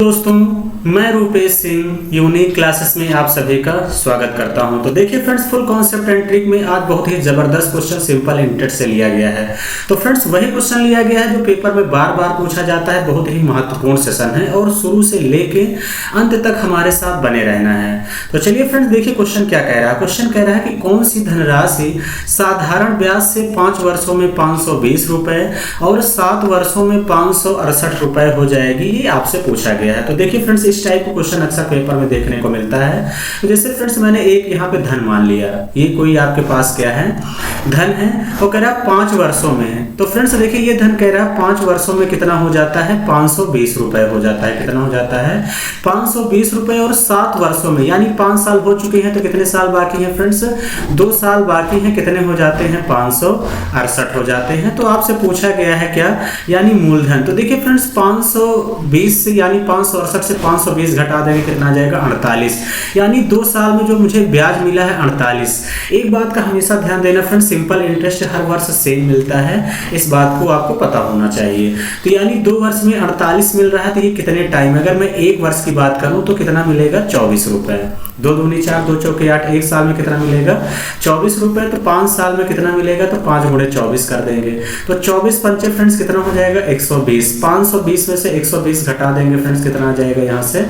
दोस्तों, मैं Rupesh Singh unique classes में आप सभी का स्वागत करता हूं। तो देखिए friends, full concept and trick में आज बहुत ही जबरदस्त क्वेश्चन सिंपल इंटेड से लिया गया है। तो फ्रेंड्स, वही क्वेश्चन लिया गया है जो पेपर में बार बार पूछा जाता है। बहुत ही महत्वपूर्ण सेशन है और शुरू से लेके अंत तक हमारे साथ बने रहना है। तो चलिए फ्रेंड्स, देखिए क्वेश्चन क्या कह रहा है। क्वेश्चन कह रहा है कि कौन सी धनराशि साधारण ब्याज से 5 वर्षों में 520 रुपए और 7 वर्षों में 568 रुपए हो जाएगी, ये आपसे पूछा गया है। तो देखिए फ्रेंड्स, इस टाइप का क्वेश्चन अक्सर पेपर में देखने को मिलता है। तो जैसे फ्रेंड्स, मैंने एक यहाँ पे धन मान लिया, ये कोई आपके पास क्या है, धन है, और कह रहा है 5 वर्षों में। तो फ्रेंड्स देखिए, ये धन कह रहा है 5 वर्षों में कितना हो जाता है, 520 रुपए हो जाता है। कितना हो जाता है, 520 रुपए। और 7 वर्षों में यानी 5 साल हो चुके हैं, तो कितने साल बाकी हैं फ्रेंड्स, 2 साल बाकी हैं। कितने हो जाते हैं, 568 हो जाते हैं। तो आपसे पूछा गया है क्या, यानी मूलधन। तो देखिए फ्रेंड्स, 520 से यानी 568 से 520 घटा देंगे, कितना आ जाएगा, 48। यानी 2 साल में जो मुझे ब्याज मिला है 48। एक बात का हमेशा ध्यान देना फ्रेंड्स, सिंपल इंटरेस्ट हर वर्ष सेम मिलता है, इस बात को आपको पता होना चाहिए। तो यानी 2 वर्ष में 48 मिल रहा है, तो ये कितने टाइम, अगर मैं 1 वर्ष की बात करूं तो कितना मिलेगा, 24 रुपए। 2 दूनी 4, 2 चौके 8, 1 साल में कितना मिलेगा, 24 रुपए। तो 5 साल में कितना मिलेगा, तो 5 गुणे 24 कर देंगे, तो 24 पंचे फ्रेंड्स कितना हो जाएगा, 120। 520 में से 120 घटा देंगे फ्रेंड्स, कितना आ जाएगा, यहाँ से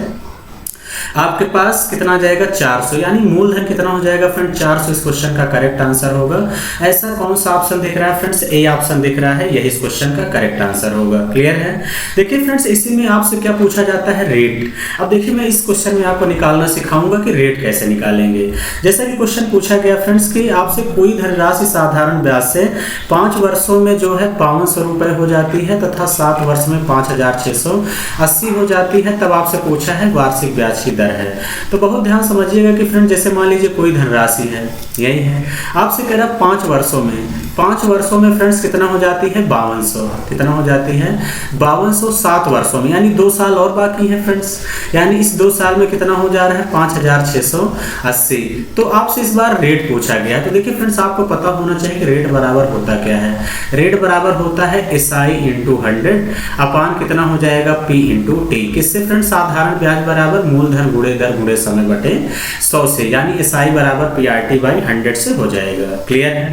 आपके पास कितना आ जाएगा, 400। यानी मूलधन कितना हो जाएगा फ्रेंड, 400 इस क्वेश्चन का करेक्ट आंसर होगा। ऐसा कौन सा ऑप्शन दिख रहा है फ्रेंड्स, ए ऑप्शन दिख रहा है, यही इस क्वेश्चन का करेक्ट आंसर होगा। क्लियर है। देखिए फ्रेंड्स, इसी में आपसे क्या पूछा जाता है, रेट। अब देखिए, मैं इस क्वेश्चन में आपको निकालना सिखाऊंगा कि रेट कैसे निकालेंगे। जैसा कि क्वेश्चन पूछा गया फ्रेंड्स कि आपसे कोई धनराशि साधारण ब्याज से 5 वर्षों में जो है 5200 रुपए हो जाती है तथा 7 वर्ष में 5680 हो जाती है, तब आपसे पूछा है वार्षिक ब्याज की दर है। तो बहुत ध्यान समझिएगा कि फ्रेंड, जैसे मान लीजिए कोई धनराशि है, यही है, आपसे कह रहा 5 वर्षों में फ्रेंड्स कितना हो जाती है, 5200। कितना हो जाती है, 5200। 7 वर्षों में यानी 2 साल और बाकी है फ्रेंड्स, यानी इस 2 साल में कितना हो जा रहा है, 5680। तो आपसे इस बार रेट पूछा गया। तो देखिए फ्रेंड्स, आपको पता होना चाहिए कि रेट बराबर होता क्या है। रेट बराबर होता है SI × 100 अपान कितना हो जाएगा, P × T। किससे फ्रेंड्स, साधारण ब्याज बराबर मूलधन गुणे दर गुणे समय बटे 100 से, यानी SI बराबर PRT/100 से हो जाएगा। क्लियर है।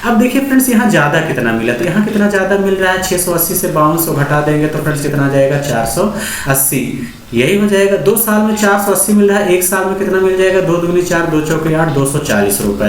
अब देखिए फ्रेंड्स, यहाँ ज्यादा कितना मिला, तो यहाँ कितना ज्यादा मिल रहा है, 680 से 5200 घटा देंगे तो फ्रेंड्स कितना आ जाएगा, 480। यही हो जाएगा। 2 साल में 480 मिल रहा है, 1 साल में कितना मिल जाएगा, 2 दूनी 4, 2 चौके 8, 240 रुपए।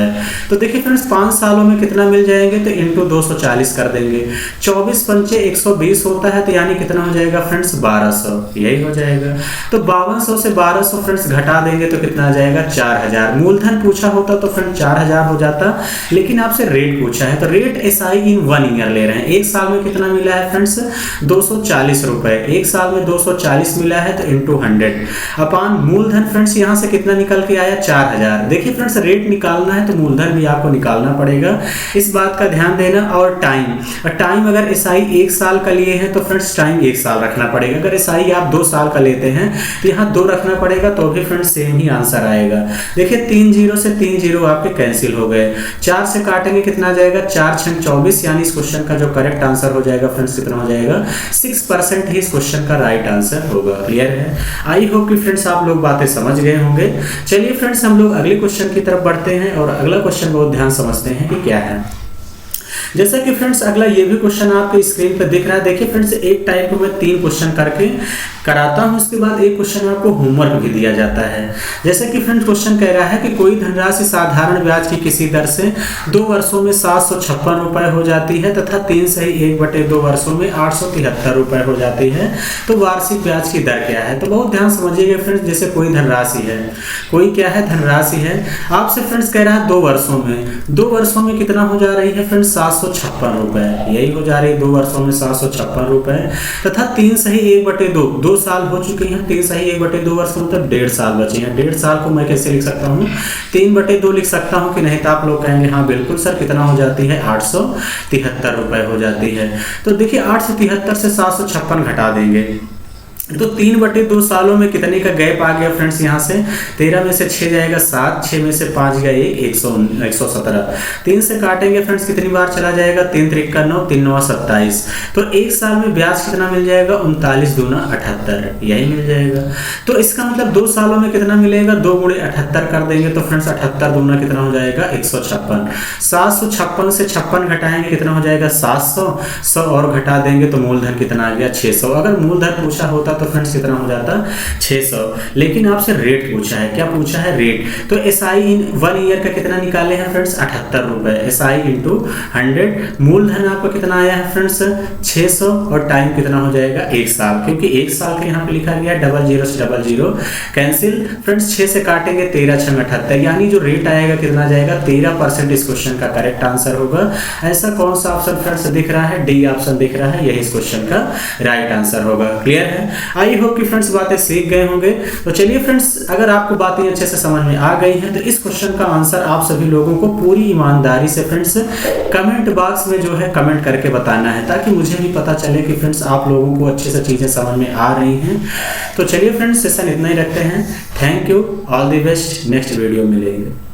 तो देखिए फ्रेंड्स, 5 सालों में कितना मिल जाएंगे, तो इंटू 240 कर देंगे। 24 पंचे 120 होता है, तो यानी कितना हो जाएगा फ्रेंड्स, 1200। यही हो जाएगा। तो 5200 से 1200 फ्रेंड्स घटा देंगे तो कितना आ जाएगा, 4000। मूलधन पूछा होता तो फ्रेंड्स 4000 हो जाता, लेकिन आपसे रेट पूछा है। तो रेट SI इन 1 ईयर ले रहे हैं। 1 साल में कितना मिला है फ्रेंड्स, 240 रुपए। 1 साल में 240 मिला है, तो इंटू 100 अपान मूलधन फ्रेंड्स यहाँ से कितना निकल के आया, 4000। देखिए फ्रेंड्स, रेट निकालना है तो मूलधन भी आपको निकालना पड़ेगा, इस बात का ध्यान देना। और टाइम अगर SI 1 साल का लिए हैं तो फ्रेंड्स टाइम 1 साल रखना पड़ेगा। अगर SI आप 2 साल का लेते हैं तो यहाँ 2 रखना पड़ेगा, तो भी फ्रेंड्स सेम ही आंसर आएगा। देखिए 3 0 से 3 0 आपके कैंसिल हो गए। 4 से काटेंगे कितना आ जाएगा, 4 × 24। यानी इस क्वेश्चन का जो करेक्ट आंसर हो जाएगा फ्रेंड्स, कितना हो जाएगा, 6% ही इस क्वेश्चन का राइट आंसर होगा। क्लियर है। आई होप कि फ्रेंड्स आप लोग बातें समझ गए होंगे। चलिए फ्रेंड्स, हम लोग अगले क्वेश्चन की तरफ बढ़ते हैं और अगला क्वेश्चन बहुत ध्यान समझते हैं कि क्या है। जैसा कि फ्रेंड्स, अगला ये भी क्वेश्चन आपके स्क्रीन पर दिख रहा है। देखिए फ्रेंड्स, एक टाइप को मैं 3 क्वेश्चन करके कराता हूं, उसके बाद एक क्वेश्चन आपको होमवर्क भी दिया जाता है। जैसे कि फ्रेंड्स, क्वेश्चन कह रहा है कि कोई धनराशि साधारण ब्याज की किसी दर से 2 वर्षों में 756 रुपए हो जाती है तथा 3 सही 1/2 वर्षों में 873 रुपए हो जाती है, तो वार्षिक ब्याज की दर क्या है। तो बहुत ध्यान समझिएगा फ्रेंड्स, जैसे कोई धनराशि है, कोई क्या है, धनराशि है, आपसे फ्रेंड्स कह रहा है 2 वर्षों में। 2 वर्षों में कितना हो जा रही है फ्रेंड्स, 756 रुपए। यही हो जा रही है 2 वर्षों में 756 रुपए तथा 3 सही 1/2, 2 साल हो चुके हैं। 3 सही 1/2 वर्ष मतलब 1.5 साल बचे हैं। 1.5 साल को मैं कैसे लिख सकता हूँ, 3/2 लिख सकता हूँ कि नहीं, तो आप लोग कहेंगे हाँ बिल्कुल सर, कितना हो जाती है, 873 रुपए हो जाती है। तो देखिए 873 से 756 घटा देंगे, तो 3/2 सालों में कितने का गैप आ गया फ्रेंड्स यहाँ से? 13 में से 6 जाएगा 7, 6 में से 5 गया 117। 3 से काटेंगे फ्रेंड्स कितनी बार चला जाएगा? 3 3 का 9, 3 9 27। तो एक साल में ब्याज कितना मिल जाएगा? 39 दूना 78, यही मिल जाएगा। तो इसका मतलब 2 सालों में कितना मिलेगा? 2 गुणे 78 कर देंगे तो फ्रेंड्स 78 दूना कितना हो जाएगा? 156। 756 से 56 घटाएंगे कितना हो जाएगा? 700। 100 और घटा देंगे तो मूलधन कितना आ गया? 600। अगर मूलधन पूछा होता तो फ्रेंड्स कितना हो जाता? 600। लेकिन आपसे रेट पूछा है। क्या पूछा है? रेट। तो एसआई इन 1 ईयर का कितना निकाले हैं फ्रेंड्स? 78 रुपए। SI into 100। मूलधन आपका कितना आया है फ्रेंड्स? 600। और टाइम कितना हो जाएगा? 1 साल, क्योंकि 1 साल का यहाँ पे लिखा गया है। 00 से 00 कैंसिल फ्रेंड्स। 6 से काटेंगे 13 6 78, यानी जो रेट आएगा कितना जाएगा? 13% इस क्वेश्चन का करेक्ट आंसर होगा। ऐसा कौन सा ऑप्शन फ्रेंड्स दिख रहा है? डी ऑप्शन दिख रहा है, यही इस क्वेश्चन का राइट आंसर होगा। क्लियर है? आई होप कि फ्रेंड्स बातें सीख गए होंगे। तो चलिए फ्रेंड्स, अगर आपको बातें अच्छे से समझ में आ गई हैं तो इस क्वेश्चन का आंसर आप सभी लोगों को पूरी ईमानदारी से फ्रेंड्स कमेंट बॉक्स में जो है कमेंट करके बताना है, ताकि मुझे भी पता चले कि फ्रेंड्स आप लोगों को अच्छे से चीजें समझ में आ रही हैं। तो चलिए फ्रेंड्स, सेशन इतना ही रखते हैं। Thank you, all the best, next video मिलेंगे।